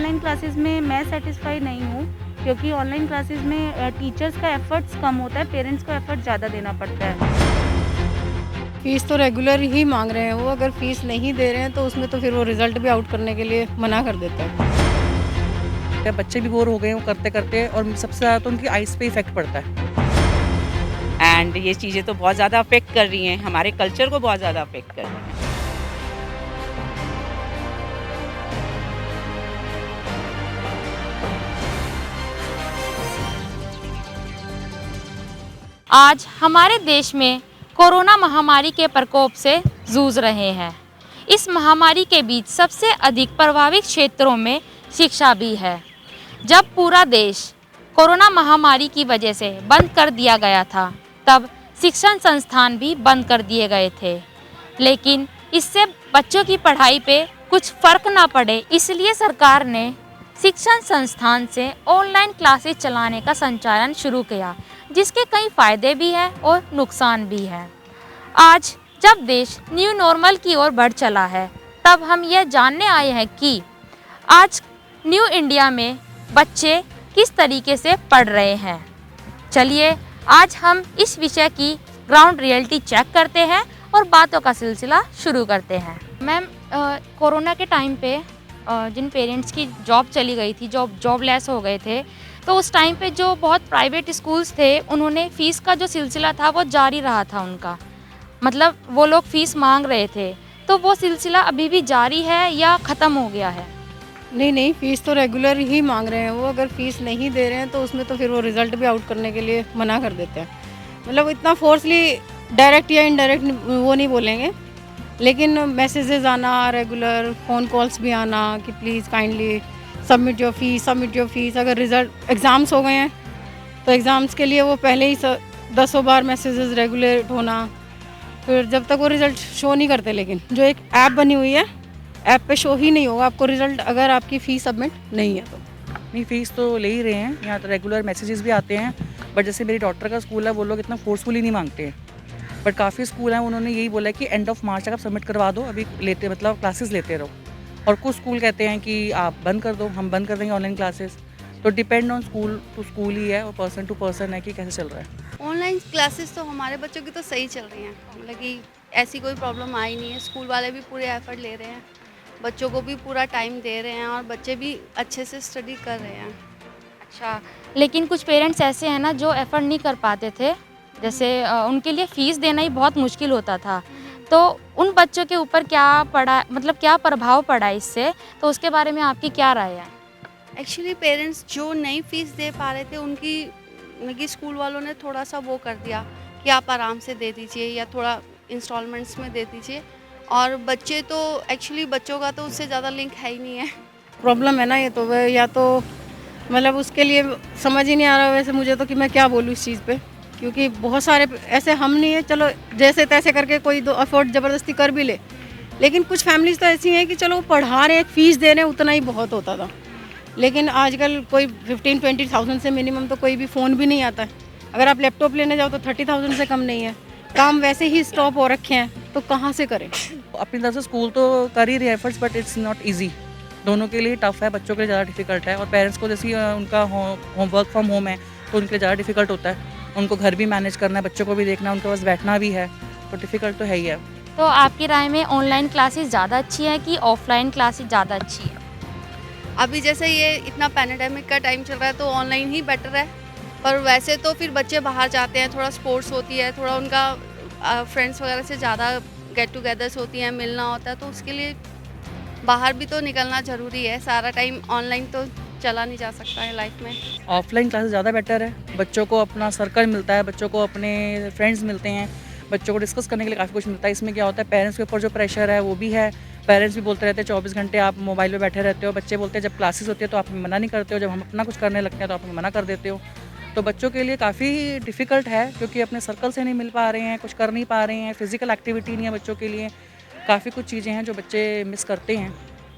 Online classes में मैं satisfy नहीं हूँ, क्योंकि ऑनलाइन क्लासेस में टीचर्स का एफर्ट्स कम होता है, पेरेंट्स को एफर्ट ज़्यादा देना पड़ता है। फीस तो रेगुलर ही मांग रहे हैं वो, अगर फीस नहीं दे रहे हैं तो उसमें तो फिर वो रिजल्ट भी आउट करने के लिए मना कर देते हैं। क्या बच्चे भी बोर हो गए हैं वो करते-करते और सबसे ज़्यादा तो उनकी आइज़ पे इफ़ेक्ट पड़ता है। एंड ये चीज़ें तो बहुत ज़्यादा अफ़ेक्ट कर रही हैं, हमारे कल्चर को बहुत ज़्यादा अफ़ेक्ट कर रही हैं। आज हमारे देश में कोरोना महामारी के प्रकोप से जूझ रहे हैं। इस महामारी के बीच सबसे अधिक प्रभावित क्षेत्रों में शिक्षा भी है। जब पूरा देश कोरोना महामारी की वजह से बंद कर दिया गया था, तब शिक्षण संस्थान भी बंद कर दिए गए थे। लेकिन इससे बच्चों की पढ़ाई पे कुछ फ़र्क ना पड़े, इसलिए सरकार ने शिक्षण संस्थान से ऑनलाइन क्लासेस चलाने का संचालन शुरू किया, जिसके कई फ़ायदे भी हैं और नुकसान भी हैं। आज जब देश न्यू नॉर्मल की ओर बढ़ चला है, तब हम यह जानने आए हैं कि आज न्यू इंडिया में बच्चे किस तरीके से पढ़ रहे हैं। चलिए आज हम इस विषय की ग्राउंड रियलिटी चेक करते हैं और बातों का सिलसिला शुरू करते हैं। मैम, कोरोना के टाइम पे जिन पेरेंट्स की जॉब चली गई थी, जॉबलेस हो गए थे, तो उस टाइम पे जो बहुत प्राइवेट स्कूल्स थे, उन्होंने फ़ीस का जो सिलसिला था वो जारी रहा था उनका। मतलब वो लोग फ़ीस मांग रहे थे, तो वो सिलसिला अभी भी जारी है या ख़त्म हो गया है? नहीं, फीस तो रेगुलर ही मांग रहे हैं वो, अगर फीस नहीं दे रहे हैं तो उसमें तो फिर वो रिजल्ट भी आउट करने के लिए मना कर देते हैं। मतलब इतना फोर्सली डायरेक्ट या इनडायरेक्ट वो नहीं बोलेंगे, लेकिन मैसेजेस आना रेगुलर, फ़ोन कॉल्स भी आना कि please kindly submit your fees. अगर रिज़ल्ट एग्ज़ाम्स हो गए हैं तो एग्ज़ाम्स के लिए वो पहले ही दसों बार मैसेजेस रेगुलेट होना, फिर जब तक वो रिज़ल्ट शो नहीं करते। लेकिन जो एक ऐप बनी हुई है, ऐप पे शो ही नहीं होगा आपको रिज़ल्ट अगर आपकी फ़ीस सबमिट नहीं है तो। नहीं, फ़ीस तो ले ही रहे हैं, यहाँ तो रेगुलर मैसेजेस भी आते हैं, बट जैसे मेरी डॉटर का स्कूल है वो लोग इतना फोर्सफुली नहीं मांगते हैं। बट काफ़ी स्कूल हैं उन्होंने यही बोला है कि एंड ऑफ मार्च तक आप सबमिट करवा दो, अभी लेते मतलब क्लासेस लेते रहो। और कुछ स्कूल कहते हैं कि आप बंद कर दो, हम बंद कर देंगे ऑनलाइन क्लासेस। तो depend on school to school ही है और पर्सन टू पर्सन है कि कैसे चल रहा है। ऑनलाइन क्लासेस तो हमारे बच्चों की तो सही चल रही हैं, मतलब कि ऐसी कोई प्रॉब्लम आई नहीं है। स्कूल वाले भी पूरे एफर्ट ले रहे हैं, बच्चों को भी पूरा टाइम दे रहे हैं और बच्चे भी अच्छे से स्टडी कर रहे हैं। अच्छा, लेकिन कुछ पेरेंट्स ऐसे हैं ना जो एफ़र्ट नहीं कर पाते थे, जैसे उनके लिए फ़ीस देना ही बहुत मुश्किल होता था। तो उन बच्चों के ऊपर क्या पड़ा, मतलब क्या प्रभाव पड़ा इससे, तो उसके बारे में आपकी क्या राय है? एक्चुअली पेरेंट्स जो नई फीस दे पा रहे थे उनकी, मतलब कि स्कूल वालों ने थोड़ा सा वो कर दिया कि आप आराम से दे दीजिए या थोड़ा इंस्टॉलमेंट्स में दे दीजिए। और बच्चे तो एक्चुअली बच्चों का तो उससे ज़्यादा लिंक है ही नहीं है। प्रॉब्लम है ना ये तो, वह या तो मतलब उसके लिए समझ ही नहीं आ रहा वैसे मुझे तो कि मैं क्या बोलूँ इस चीज़ पे, क्योंकि बहुत सारे ऐसे हम नहीं है, चलो जैसे तैसे करके कोई दो अफोर्ड ज़बरदस्ती कर भी ले, लेकिन कुछ फैमिलीज तो ऐसी हैं कि चलो वो पढ़ा रहे हैं, फ़ीस दे रहे हैं, उतना ही बहुत होता था। लेकिन आजकल कोई 15-20,000 से मिनिमम तो कोई भी फ़ोन भी नहीं आता है। अगर आप लैपटॉप लेने जाओ तो 30,000 से कम नहीं है। काम वैसे ही स्टॉप हो रखे हैं, तो कहाँ से करें? अपनी तरफ से स्कूल तो कर ही रहे efforts, but it's not easy. दोनों के लिए टफ है, बच्चों के लिए ज़्यादा डिफिकल्ट है और पेरेंट्स को जैसे उनका होम वर्क फ्रॉम होम है तो उनके लिए ज़्यादा डिफिकल्ट होता है। उनको घर भी मैनेज करना है, बच्चों को भी देखना है, उनके पास बैठना भी है, तो डिफिकल्ट तो है ही है। तो आपकी राय में ऑनलाइन क्लासेस ज़्यादा अच्छी है कि ऑफ़लाइन क्लासेस ज़्यादा अच्छी है? अभी जैसे ये इतना पैंडेमिक का टाइम चल रहा है तो ऑनलाइन ही बेटर है, पर वैसे तो फिर बच्चे बाहर जाते हैं, थोड़ा स्पोर्ट्स होती है, थोड़ा उनका फ्रेंड्स वगैरह से ज़्यादा गेट टुगेदर्स होती हैं, मिलना होता है, तो उसके लिए बाहर भी तो निकलना ज़रूरी है। सारा टाइम ऑनलाइन तो चला नहीं जा सकता है लाइफ में। ऑफलाइन क्लासेस ज़्यादा बेटर है, बच्चों को अपना सर्कल मिलता है, बच्चों को अपने फ्रेंड्स मिलते हैं, बच्चों को डिस्कस करने के लिए काफ़ी कुछ मिलता है। इसमें क्या होता है, पेरेंट्स के ऊपर जो प्रेशर है वो भी है। पेरेंट्स भी बोलते रहते हैं 24 घंटे आप मोबाइल पे बैठे रहते हो। बच्चे बोलते हैं जब क्लासेस होती है तो आप हमें मना नहीं करते हो, जब हम अपना कुछ करने लगते हैं तो आप हमें मना कर देते हो। तो बच्चों के लिए काफ़ी डिफ़िकल्ट है, क्योंकि अपने सर्कल से नहीं मिल पा रहे हैं, कुछ कर नहीं पा रहे हैं, फिज़िकल एक्टिविटी नहीं है बच्चों के लिए। काफ़ी कुछ चीज़ें हैं जो बच्चे मिस करते हैं।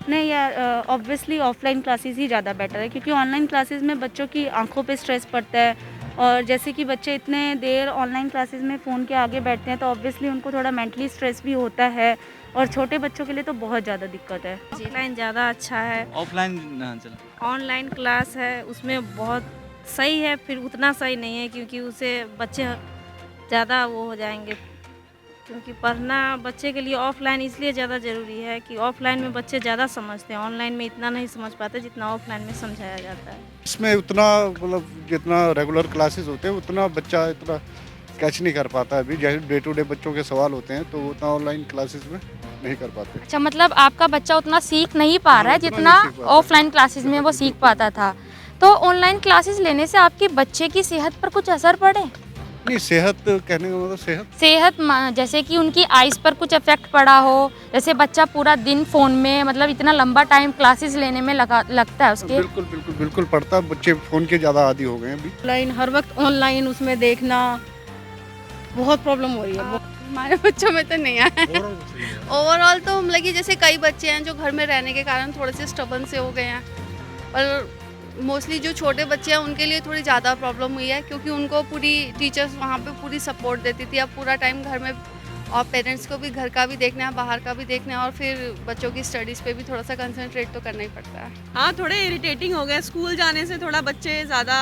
नहीं यार, ऑब्वियसली ऑफलाइन क्लासेस ही ज़्यादा बेटर है, क्योंकि ऑनलाइन क्लासेस में बच्चों की आंखों पे स्ट्रेस पड़ता है। और जैसे कि बच्चे इतने देर ऑनलाइन क्लासेस में फ़ोन के आगे बैठते हैं तो ऑब्वियसली उनको थोड़ा मेंटली स्ट्रेस भी होता है और छोटे बच्चों के लिए तो बहुत ज़्यादा दिक्कत है। ऑफलाइन ज़्यादा अच्छा है। ऑफलाइन चला। ऑनलाइन क्लास है उसमें बहुत सही है, फिर उतना सही नहीं है क्योंकि उसे बच्चे ज़्यादा वो हो जाएंगे, क्योंकि पढ़ना बच्चे के लिए ऑफलाइन इसलिए ज़्यादा ज़रूरी है कि ऑफलाइन में बच्चे ज़्यादा समझते हैं, ऑनलाइन में इतना नहीं समझ पाते जितना ऑफलाइन में समझाया जाता है। इसमें उतना मतलब जितना रेगुलर क्लासेस होते हैं उतना बच्चा इतना कैच नहीं कर पाता। अभी जैसे डे टू डे बच्चों के सवाल होते हैं तो उतना ऑनलाइन क्लासेस में नहीं कर पाते। अच्छा, मतलब आपका बच्चा उतना सीख नहीं पा रहा है उतना जितना नहीं सीख पाता। ऑफलाइन क्लासेस में वो सीख पाता था। तो ऑनलाइन क्लासेस लेने से आपके बच्चे की सेहत पर कुछ असर पड़े? नहीं, सेहत कहने का मतलब सेहत जैसे कि उनकी आइज़ पर कुछ इफेक्ट पड़ा हो, जैसे बच्चा पूरा दिन फ़ोन में मतलब इतना लंबा टाइम क्लासेस लेने में लगता है उसके। बिल्कुल बिल्कुल बिल्कुल पड़ता। बच्चे फ़ोन के ज़्यादा आदी हो गए हैं अभी। ऑनलाइन हर वक्त ऑनलाइन उसमें देखना बहुत प्रॉब्लम हो रही है। हमारे बच्चों में तो नहीं आया। ओवरऑल तो मतलब कि जैसे कई बच्चे हैं जो घर में रहने के कारण थोड़े से स्टबन से हो गए हैं, पर मोस्टली जो छोटे बच्चे हैं उनके लिए थोड़ी ज़्यादा प्रॉब्लम हुई है क्योंकि उनको पूरी टीचर्स वहाँ पे पूरी सपोर्ट देती थी। अब पूरा टाइम घर में और पेरेंट्स को भी घर का भी देखना है, बाहर का भी देखना है और फिर बच्चों की स्टडीज़ पे भी थोड़ा सा कंसंट्रेट तो करना ही पड़ता है। हाँ, थोड़े इरिटेटिंग हो गए। स्कूल जाने से थोड़ा बच्चे ज़्यादा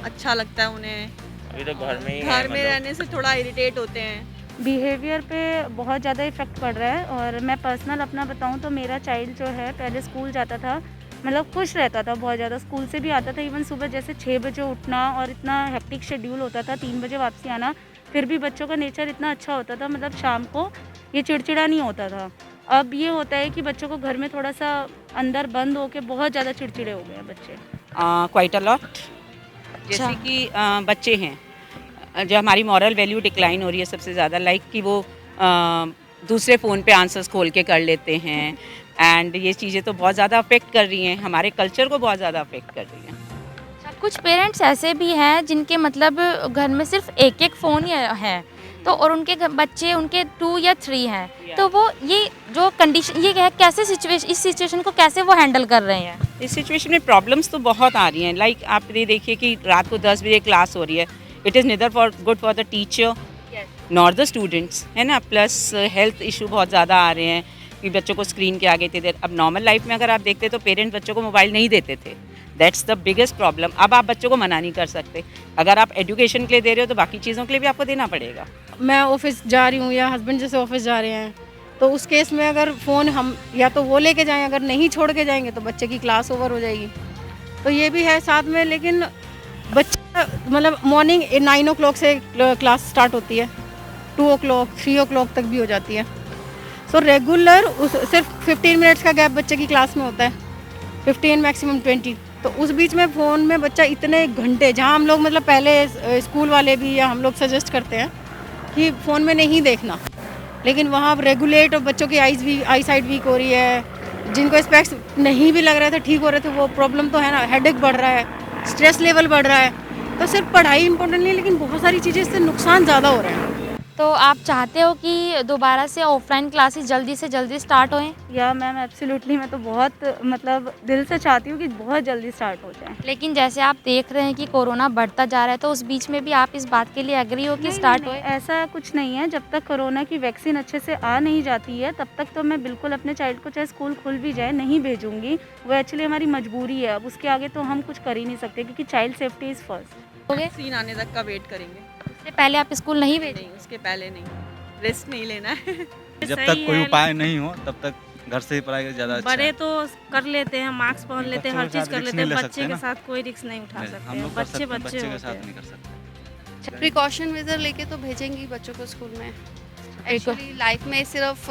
अच्छा लगता है उन्हें। अभी तो घर में ही घर में रहने से थोड़ा इरिटेट होते हैं। बिहेवियर पे बहुत ज़्यादा इफ़ेक्ट पड़ रहा है। और मैं पर्सनल अपना बताऊं तो मेरा चाइल्ड जो है पहले स्कूल जाता था, मतलब खुश रहता था बहुत ज़्यादा, स्कूल से भी आता था। इवन सुबह जैसे 6 बजे उठना और इतना हेक्टिक शेड्यूल होता था, 3 बजे वापसी आना, फिर भी बच्चों का नेचर इतना अच्छा होता था, मतलब शाम को ये चिड़चिड़ा नहीं होता था। अब ये होता है कि बच्चों को घर में थोड़ा सा अंदर बंद होके बहुत ज़्यादा चिड़चिड़े हो गए हैं बच्चे। Quite a lot. जैसे कि बच्चे हैं जो हमारी मॉरल वैल्यू डिक्लाइन हो रही है सबसे ज़्यादा, लाइक कि वो दूसरे फ़ोन पे आंसर्स खोल के कर लेते हैं। एंड ये चीज़ें तो बहुत ज़्यादा अफेक्ट कर रही हैं, हमारे कल्चर को बहुत ज़्यादा अफेक्ट कर रही हैं। कुछ पेरेंट्स ऐसे भी हैं जिनके मतलब घर में सिर्फ एक फ़ोन है, तो और उनके बच्चे उनके 2 या 3 हैं, तो वो ये जो कंडीशन ये कैसे इस सिचुएशन को कैसे वो हैंडल कर रहे हैं? इस सिचुएशन में प्रॉब्लम्स तो बहुत आ रही हैं। लाइक आप ये देखिए कि रात को 10 बजे क्लास हो रही है। It is neither for good for the teacher nor the students, है ना। प्लस हेल्थ इशू बहुत ज़्यादा आ रहे हैं कि बच्चों को स्क्रीन के आगे देते। अब नॉर्मल लाइफ में अगर आप देखते तो पेरेंट्स बच्चों को मोबाइल नहीं देते थे। That's the biggest problem. अब आप बच्चों को मना नहीं कर सकते। अगर आप एजुकेशन के लिए दे रहे हो तो बाकी चीज़ों के लिए भी आपको देना पड़ेगा। मैं ऑफिस जा रही हूँ या हस्बैंड जैसे ऑफिस जा रहे हैं, तो उस केस में अगर फ़ोन हम या तो वो लेके जाएं, अगर नहीं छोड़ के जाएंगे तो बच्चे की क्लास ओवर हो जाएगी। तो ये भी है साथ में। लेकिन बच्चा मतलब मॉर्निंग 9 o'clock से क्लास स्टार्ट होती है, 2 o'clock 3 o'clock तक भी हो जाती है। सो रेगुलर सिर्फ 15 मिनट्स का गैप बच्चे की क्लास में होता है, 15 मैक्सिमम 20। तो उस बीच में फ़ोन में बच्चा इतने घंटे, जहाँ हम लोग मतलब पहले स्कूल वाले भी या हम लोग सजेस्ट करते हैं कि फ़ोन में नहीं देखना, लेकिन वहाँ रेगुलेट और बच्चों की आई साइट वीक हो रही है। जिनको स्पेक्स नहीं भी लग रहे थे, ठीक हो रहे थे, वो प्रॉब्लम तो है ना। हेडेक बढ़ रहा है, स्ट्रेस लेवल बढ़ रहा है। तो सिर्फ पढ़ाई इंपॉर्टेंट नहीं, लेकिन बहुत सारी चीज़ें इससे नुकसान ज़्यादा हो रहे हैं। तो आप चाहते हो कि दोबारा से ऑफलाइन क्लासेस जल्दी से जल्दी स्टार्ट होएं? या मैम एब्सोल्युटली, मैं तो बहुत मतलब दिल से चाहती हूँ कि बहुत जल्दी स्टार्ट हो जाए। लेकिन जैसे आप देख रहे हैं कि कोरोना बढ़ता जा रहा है, तो उस बीच में भी आप इस बात के लिए एग्री हो कि स्टार्ट होए? ऐसा कुछ नहीं है। जब तक कोरोना की वैक्सीन अच्छे से आ नहीं जाती है तब तक तो मैं बिल्कुल अपने चाइल्ड को, चाहे स्कूल खुल भी जाए, नहीं भेजूंगी। वो एक्चुअली हमारी मजबूरी है। अब उसके आगे तो हम कुछ कर ही नहीं सकते क्योंकि चाइल्ड सेफ्टी इज़ फर्स्ट। हो गए? सीन आने तक का वेट करेंगे। उससे पहले आप स्कूल नहीं भेजें? नहीं, उसके पहले नहीं, रिस्क नहीं लेना है। जब तक कोई उपाय नहीं हो तब तक घर से ही पढ़ाई ज़्यादा अच्छा बड़े है। तो कर लेते हैं, मास्क पहन लेते हैं, हर बच्चों के चीज़ कर साथ लेते रिस्क हैं। नहीं ले बच्चे सकते के ना। साथ कोई रिस्क नहीं उठा हम सकते लोग हैं। कर सकते बच्चे हैं, बच्चे के होते साथ हैं। नहीं कर सकते। प्रिकॉशन मेजर लेके तो भेजेंगी बच्चों को स्कूल में। एक्चुअली लाइफ में सिर्फ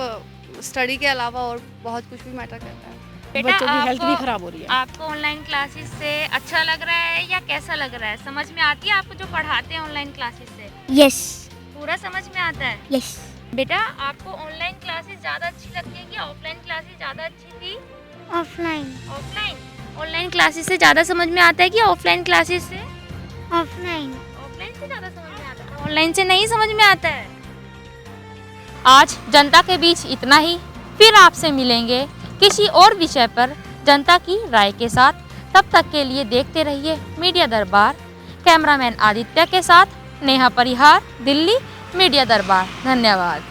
स्टडी के अलावा और बहुत कुछ भी मैटर करता है। बच्चों की हेल्थ भी खराब हो रही है। आपको ऑनलाइन क्लासेस से अच्छा लग रहा है या कैसा लग रहा है? समझ में आती है आपको जो पढ़ाते हैं ऑनलाइन क्लासेस से? यस पूरा समझ में आता है? यस। बेटा, आपको ऑनलाइन क्लासेस ज़्यादा अच्छी लगती है कि ऑफलाइन क्लासेस ज़्यादा अच्छी थी? ऑफलाइन। ऑफलाइन। ऑनलाइन क्लासेस से ज़्यादा समझ में आता है कि ऑफलाइन क्लासेस से? ऑफलाइन। ऑफलाइन से ज़्यादा समझ में आता है, ऑनलाइन से नहीं समझ में आता है। आज जनता के बीच इतना ही। फिर आपसे मिलेंगे किसी और विषय पर जनता की राय के साथ। तब तक के लिए देखते रहिए मीडिया दरबार। कैमरामैन आदित्य के साथ नेहा परिहार, दिल्ली, मीडिया दरबार। धन्यवाद।